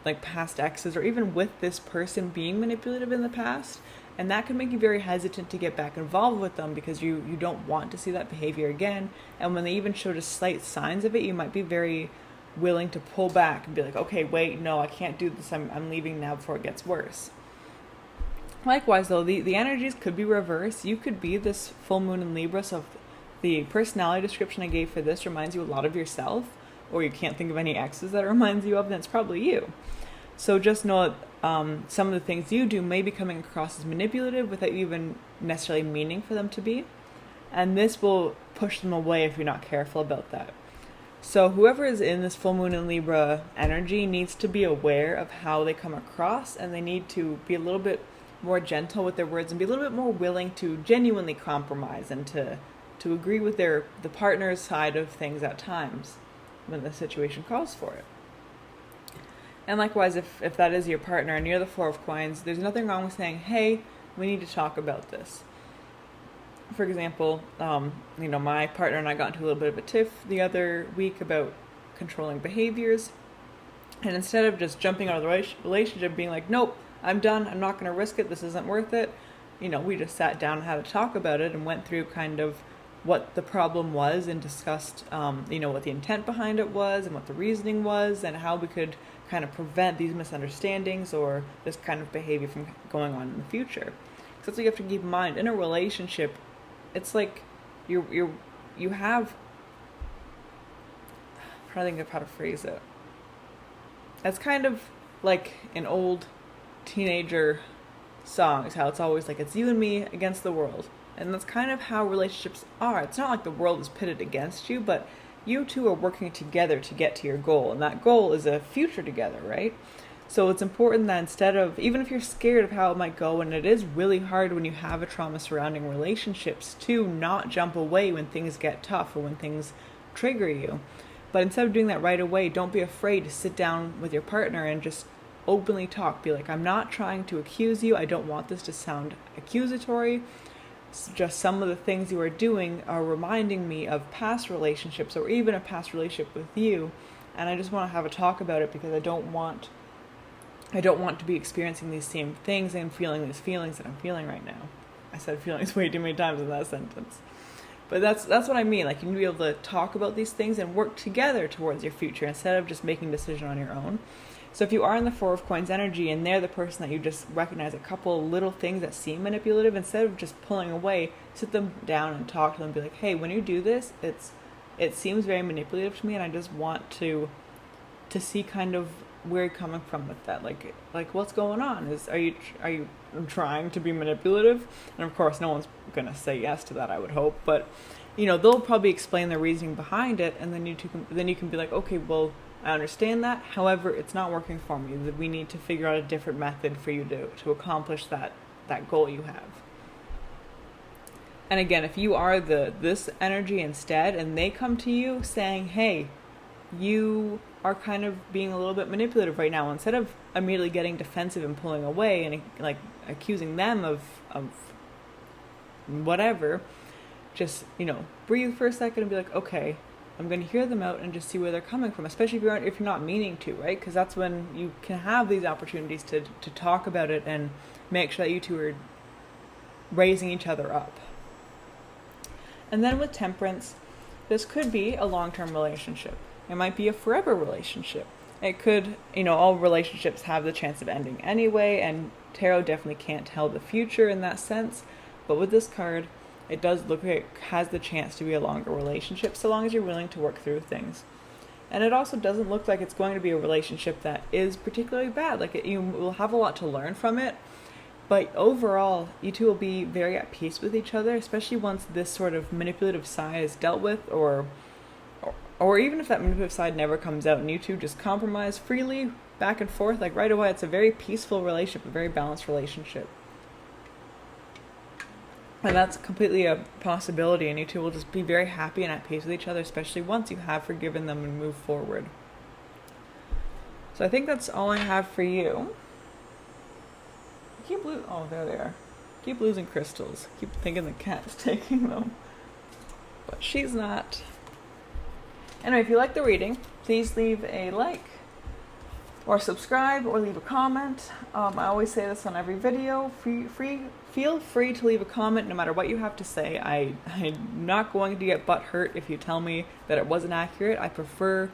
like past exes, or even with this person being manipulative in the past, and that can make you very hesitant to get back involved with them, because you don't want to see that behavior again. And when they even show just slight signs of it, you might be very willing to pull back and be like, okay, wait, no, I can't do this, I'm leaving now before it gets worse. Likewise though, the energies could be reversed. You could be this full moon in Libra, so if the personality description I gave for this reminds you a lot of yourself, or you can't think of any exes that it reminds you of, then it's probably you. So just know that some of the things you do may be coming across as manipulative without even necessarily meaning for them to be. And this will push them away if you're not careful about that. So whoever is in this full moon in Libra energy needs to be aware of how they come across, and they need to be a little bit more gentle with their words and be a little bit more willing to genuinely compromise and to agree with the partner's side of things at times when the situation calls for it. And likewise, if that is your partner and you're the Four of Coins, there's nothing wrong with saying, hey, we need to talk about this. For example, my partner and I got into a little bit of a tiff the other week about controlling behaviors. And instead of just jumping out of the relationship, being like, nope, I'm done, I'm not going to risk it, this isn't worth it, we just sat down and had a talk about it and went through kind of what the problem was and discussed, what the intent behind it was and what the reasoning was and how we could kind of prevent these misunderstandings or this kind of behavior from going on in the future. So that's what you have to keep in mind. In a relationship, it's like you have, I'm trying to think of how to phrase it. That's kind of like an old teenager songs, how it's always like it's you and me against the world. And that's kind of how relationships are. It's not like the world is pitted against you, but you two are working together to get to your goal. And that goal is a future together, right? So it's important that instead of, even if you're scared of how it might go, and it is really hard when you have a trauma surrounding relationships, to not jump away when things get tough or when things trigger you. But instead of doing that right away, don't be afraid to sit down with your partner and just openly talk. Be like, I'm not trying to accuse you. I don't want this to sound accusatory. It's just some of the things you are doing are reminding me of past relationships or even a past relationship with you. And I just want to have a talk about it because I don't want to be experiencing these same things and feeling these feelings that I'm feeling right now. I said feelings way too many times in that sentence. But that's what I mean. Like, you need to be able to talk about these things and work together towards your future instead of just making a decision on your own. So if you are in the Four of Coins energy and they're the person that you just recognize a couple little things that seem manipulative, instead of just pulling away, sit them down and talk to them and be like, hey, when you do this, it seems very manipulative to me, and I just want to see kind of where you're coming from with that. Like what's going on? Are you trying to be manipulative? And of course, no one's gonna say yes to that, I would hope. But they'll probably explain the reasoning behind it, and then you can be like, okay, well, I understand that. However, it's not working for me. That we need to figure out a different method for you to accomplish that goal you have. And again, if you are this energy instead, and they come to you saying, hey, you are kind of being a little bit manipulative right now, instead of immediately getting defensive and pulling away and like accusing them of whatever, just breathe for a second and be like, okay, I'm going to hear them out and just see where they're coming from, especially if you're not meaning to, right? Because that's when you can have these opportunities to talk about it and make sure that you two are raising each other up. And then with Temperance, this could be a long-term relationship. It might be a forever relationship. It could, all relationships have the chance of ending anyway, and tarot definitely can't tell the future in that sense. But with this card, it does look like it has the chance to be a longer relationship, so long as you're willing to work through things. And it also doesn't look like it's going to be a relationship that is particularly bad. Like, you will have a lot to learn from it, but overall, you two will be very at peace with each other, especially once this sort of manipulative side is dealt with, or even if that manipulative side never comes out and you two just compromise freely back and forth, like right away. It's a very peaceful relationship, a very balanced relationship. And that's completely a possibility, and you two will just be very happy and at peace with each other, especially once you have forgiven them and move forward. So I think that's all I have for you. Oh, there they are. Keep losing crystals. Keep thinking the cat's taking them. But she's not. Anyway, if you like the reading, please leave a like or subscribe or leave a comment. I always say this on every video. Feel free to leave a comment no matter what you have to say. I'm not going to get butthurt if you tell me that it wasn't accurate. I prefer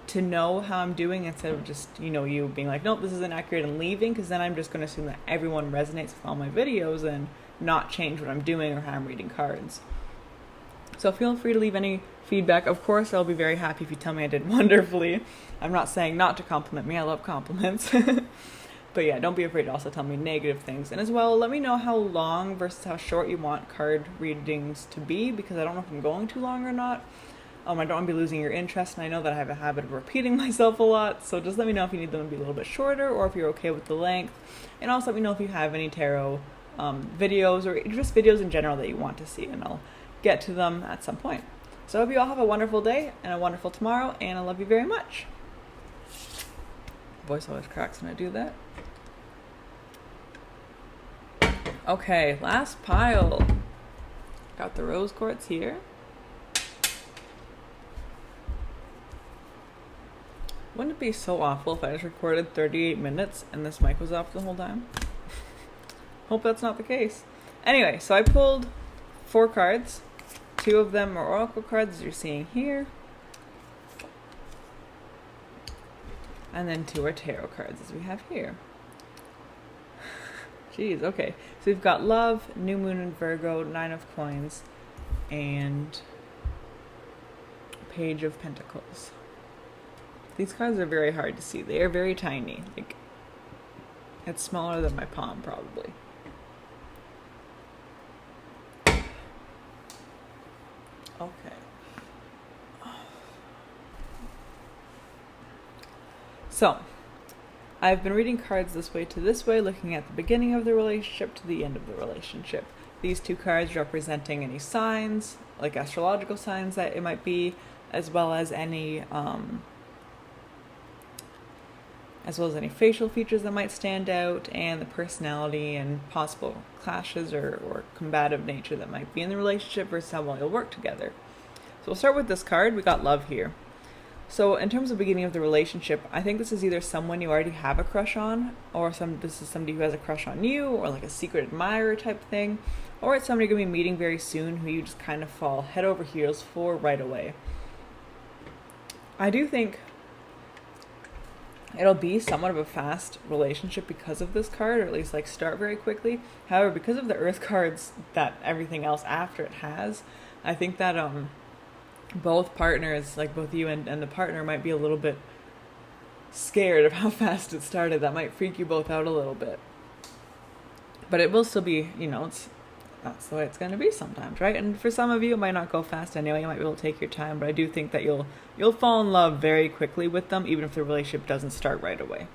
to know how I'm doing instead of just, you being like, nope, this isn't accurate and leaving, because then I'm just going to assume that everyone resonates with all my videos and not change what I'm doing or how I'm reading cards. So feel free to leave any feedback. Of course, I'll be very happy if you tell me I did wonderfully. I'm not saying not to compliment me. I love compliments. But yeah, don't be afraid to also tell me negative things. And as well, let me know how long versus how short you want card readings to be, because I don't know if I'm going too long or not. I don't want to be losing your interest, and I know that I have a habit of repeating myself a lot, so just let me know if you need them to be a little bit shorter or if you're okay with the length. And also let me know if you have any tarot videos or just videos in general that you want to see, and I'll get to them at some point. So I hope you all have a wonderful day and a wonderful tomorrow, and I love you very much. Voice always cracks when I do that. Okay, last pile. Got the rose quartz here. Wouldn't it be so awful if I just recorded 38 minutes and this mic was off the whole time? Hope that's not the case. Anyway, so I pulled 4 cards. 2 of them are oracle cards, as you're seeing here. And then 2 are tarot cards, as we have here. Jeez, okay. So we've got Love, New Moon in Virgo, 9 of Coins, and Page of Pentacles. These cards are very hard to see. They are very tiny. Like, it's smaller than my palm, probably. Okay. So, I've been reading cards this way to this way, looking at the beginning of the relationship to the end of the relationship. These two cards representing any signs, like astrological signs that it might be, as well as any facial features that might stand out, and the personality and possible clashes or combative nature that might be in the relationship versus how well you'll work together. So we'll start with this card. We got love here. So in terms of beginning of the relationship, I think this is either someone you already have a crush on, or this is somebody who has a crush on you, or like a secret admirer type thing, or it's somebody you're going to be meeting very soon who you just kind of fall head over heels for right away. I do think it'll be somewhat of a fast relationship because of this card, or at least like start very quickly. However, because of the earth cards that everything else after it has, I think that both partners, like both you and the partner, might be a little bit scared of how fast it started. That might freak you both out a little bit. But it will still be, that's the way it's going to be sometimes, right? And for some of you, it might not go fast anyway. You might be able to take your time, but I do think that you'll fall in love very quickly with them, even if the relationship doesn't start right away.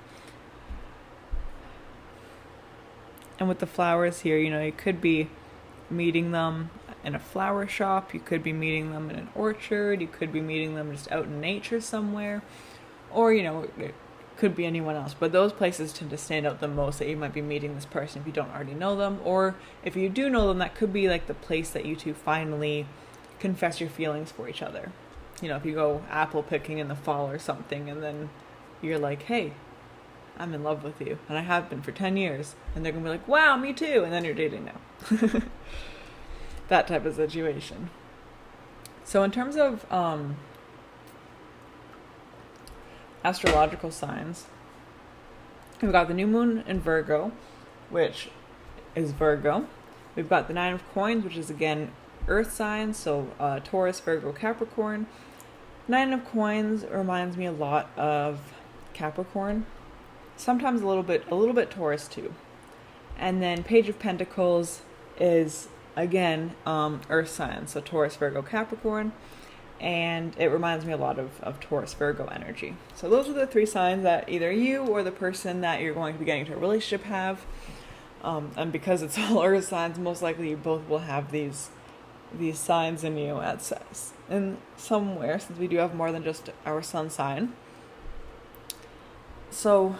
And with the flowers here, you could be meeting them in a flower shop, you could be meeting them in an orchard, you could be meeting them just out in nature somewhere, or it could be anyone else, but those places tend to stand out the most, that you might be meeting this person if you don't already know them, or if you do know them, that could be like the place that you two finally confess your feelings for each other. If you go apple picking in the fall or something, and then you're like, hey, I'm in love with you, and I have been for 10 years, and they're gonna be like, wow, me too, and then you're dating now. That type of situation. So in terms of astrological signs, we've got the new moon in Virgo, which is Virgo. We've got the 9 of coins, which is again earth signs, so Taurus, Virgo, Capricorn. 9 of coins reminds me a lot of Capricorn, sometimes a little bit Taurus too. And then Page of Pentacles is again earth signs, so Taurus, Virgo, Capricorn, and it reminds me a lot of Taurus, Virgo energy. So those are the 3 signs that either you or the person that you're going to be getting into a relationship have, and because it's all earth signs, most likely you both will have these signs in you in somewhere, since we do have more than just our sun sign. So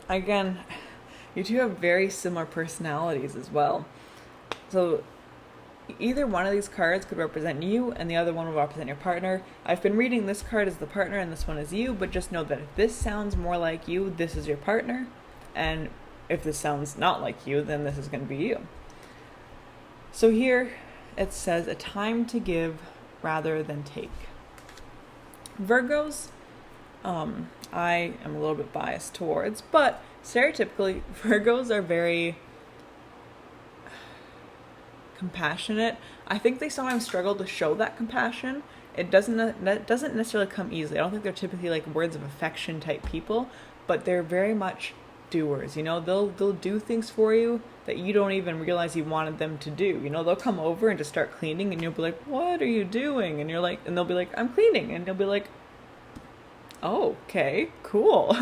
again, you two have very similar personalities as well. So either one of these cards could represent you, and the other one will represent your partner. I've been reading this card as the partner and this one as you, but just know that if this sounds more like you, this is your partner, and if this sounds not like you, then this is going to be you. So here it says, a time to give rather than take. Virgos, I am a little bit biased towards, but stereotypically, Virgos are very compassionate. I think they sometimes struggle to show that compassion. That doesn't necessarily come easily. I don't think they're typically like words of affection type people, but they're very much doers. They'll do things for you that you don't even realize you wanted them to do. They'll come over and just start cleaning, and you'll be like, what are you doing? And they'll be like, I'm cleaning, and you'll be like, oh, okay, cool.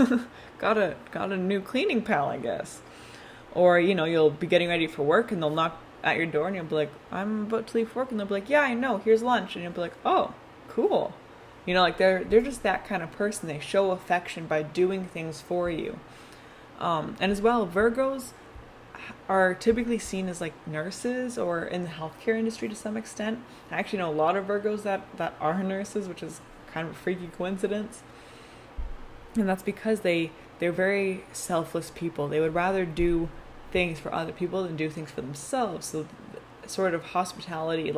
got a new cleaning pal, I guess. Or you'll be getting ready for work, and they'll knock at your door, and you'll be like, I'm about to leave for work, and they'll be like, yeah, I know, here's lunch, and you'll be like, oh, cool. They're just that kind of person. They show affection by doing things for you. And as well, Virgos are typically seen as like nurses, or in the healthcare industry to some extent. I actually know a lot of Virgos that are nurses, which is kind of a freaky coincidence. And that's because they're very selfless people. They would rather do things for other people than do things for themselves. So sort of hospitality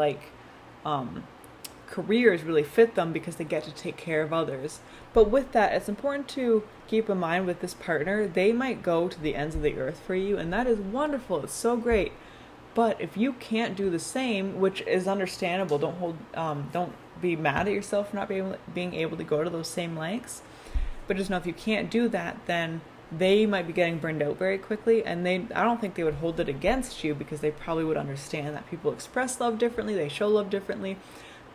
careers really fit them because they get to take care of others. But with that, it's important to keep in mind with this partner, they might go to the ends of the earth for you, and that is wonderful. It's so great. But if you can't do the same, which is understandable, don't be mad at yourself for not being able to go to those same lengths. But just know if you can't do that, then they might be getting burned out very quickly, and I don't think they would hold it against you, because they probably would understand that people express love differently, they show love differently,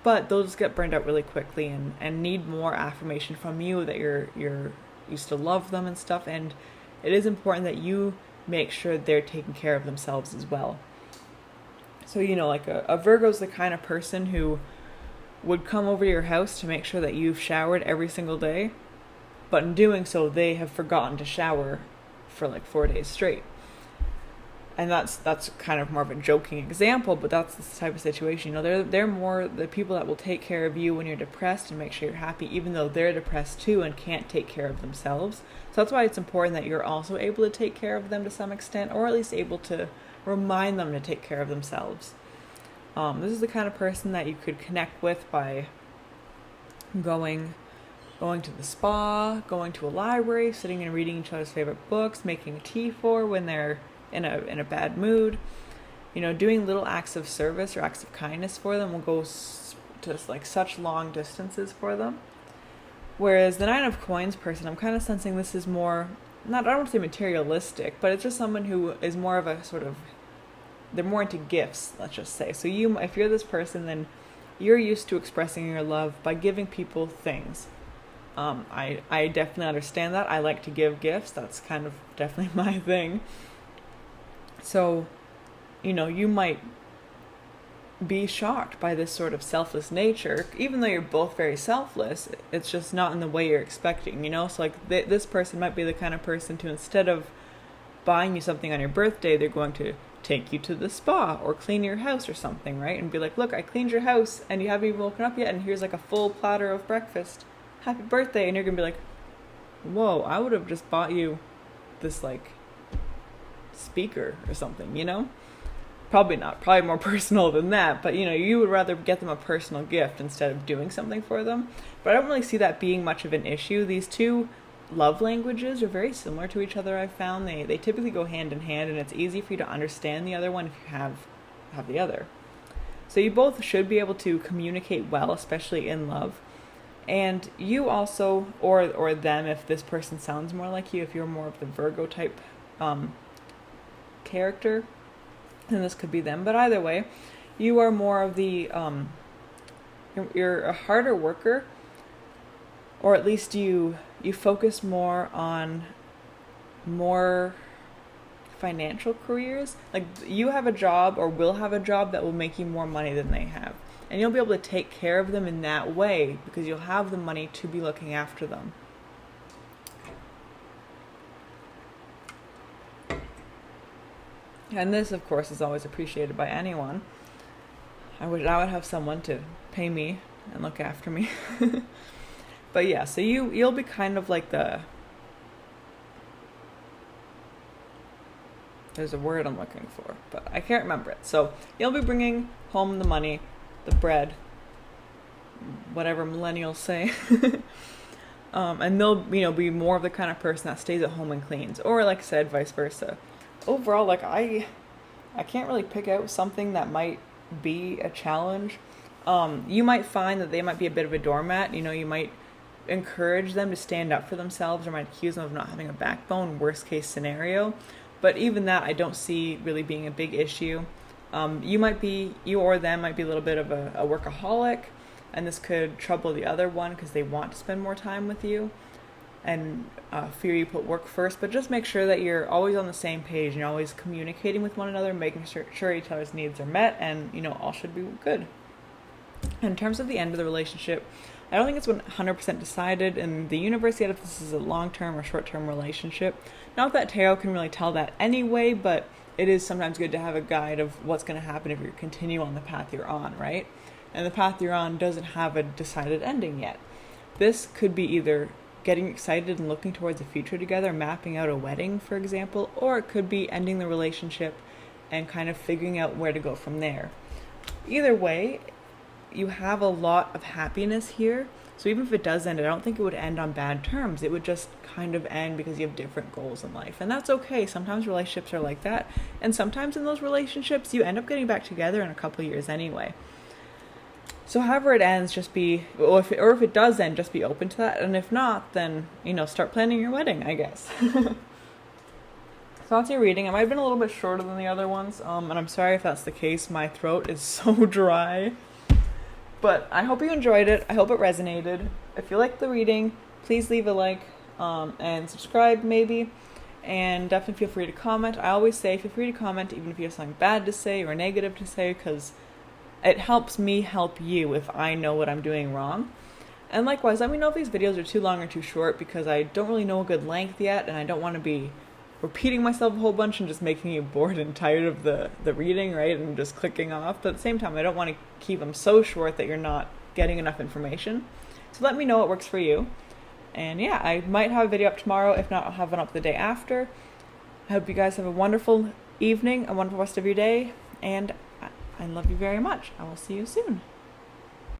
but they'll just get burned out really quickly and need more affirmation from you that you're used to love them and stuff. And it is important that you make sure they're taking care of themselves as well. So, like a Virgo's the kind of person who would come over to your house to make sure that you've showered every single day, but in doing so, they have forgotten to shower for like 4 days straight. And that's kind of more of a joking example, but that's the type of situation. They're more the people that will take care of you when you're depressed and make sure you're happy, even though they're depressed too and can't take care of themselves. So that's why it's important that you're also able to take care of them to some extent, or at least able to remind them to take care of themselves. This is the kind of person that you could connect with by going to the spa, going to a library, sitting and reading each other's favorite books, making tea for when they're in a bad mood. Doing little acts of service or acts of kindness for them will go to like such long distances for them. Whereas the Nine of Coins person, I'm kind of sensing this is more, I don't want to say materialistic, but it's just someone who is more of a sort of, they're more into gifts, let's just say. So if you're this person, then you're used to expressing your love by giving people things. I definitely understand that. I like to give gifts. That's kind of definitely my thing. So, you might be shocked by this sort of selfless nature, even though you're both very selfless. It's just not in the way you're expecting, So like this person might be the kind of person to, instead of buying you something on your birthday, they're going to take you to the spa or clean your house or something, right? And be like, look, I cleaned your house and you haven't even woken up yet, and here's like a full platter of breakfast. Happy birthday. And you're gonna be like, whoa, I would have just bought you this like speaker or something, Probably not, probably more personal than that, but you would rather get them a personal gift instead of doing something for them. But I don't really see that being much of an issue. These two love languages are very similar to each other. I've found they typically go hand in hand, and it's easy for you to understand the other one if you have the other. So you both should be able to communicate well, especially in love. And you also, or them, if this person sounds more like you, if you're more of the Virgo type character, then this could be them. But either way, you are more of the, you're a harder worker, or at least you focus more on more financial careers. Like you have a job or will have a job that will make you more money than they have. And you'll be able to take care of them in that way because you'll have the money to be looking after them. And this, of course, is always appreciated by anyone. I wish I would have someone to pay me and look after me. But yeah, so you'll be kind of like there's a word I'm looking for, but I can't remember it. So you'll be bringing home the money, the bread, whatever millennials say. And they'll, be more of the kind of person that stays at home and cleans, or like I said, vice versa. Overall, like I can't really pick out something that might be a challenge. You might find that they might be a bit of a doormat. You might encourage them to stand up for themselves, or might accuse them of not having a backbone, worst case scenario. But even that I don't see really being a big issue. You or them might be a little bit of a workaholic, and this could trouble the other one because they want to spend more time with you and fear you put work first. But just make sure that you're always on the same page and you're always communicating with one another, making sure each other's needs are met, and all should be good. In terms of the end of the relationship, I don't think it's 100% decided in the universe yet if this is a long-term or short-term relationship. Not that tarot can really tell that anyway, but it is sometimes good to have a guide of what's going to happen if you continue on the path you're on, right? And the path you're on doesn't have a decided ending yet. This could be either getting excited and looking towards the future together, mapping out a wedding, for example, or it could be ending the relationship and kind of figuring out where to go from there. Either way, you have a lot of happiness here. So even if it does end, I don't think it would end on bad terms. It would just kind of end because you have different goals in life. And that's okay. Sometimes relationships are like that. And sometimes in those relationships, you end up getting back together in a couple of years anyway. So however it ends, just be, or if it does end, just be open to that. And if not, then, start planning your wedding, I guess. So that's your reading. It might have been a little bit shorter than the other ones, and I'm sorry if that's the case. My throat is so dry. But I hope you enjoyed it. I hope it resonated. If you liked the reading, please leave a like and subscribe maybe. And definitely feel free to comment. I always say feel free to comment even if you have something bad to say or negative to say, because it helps me help you if I know what I'm doing wrong. And likewise, let me know if these videos are too long or too short, because I don't really know a good length yet, and I don't want to be repeating myself a whole bunch and just making you bored and tired of the reading, right? And just clicking off. But at the same time, I don't want to keep them so short that you're not getting enough information. So let me know what works for you. And yeah, I might have a video up tomorrow. If not, I'll have one up the day after. I hope you guys have a wonderful evening, a wonderful rest of your day, and I love you very much. I will see you soon.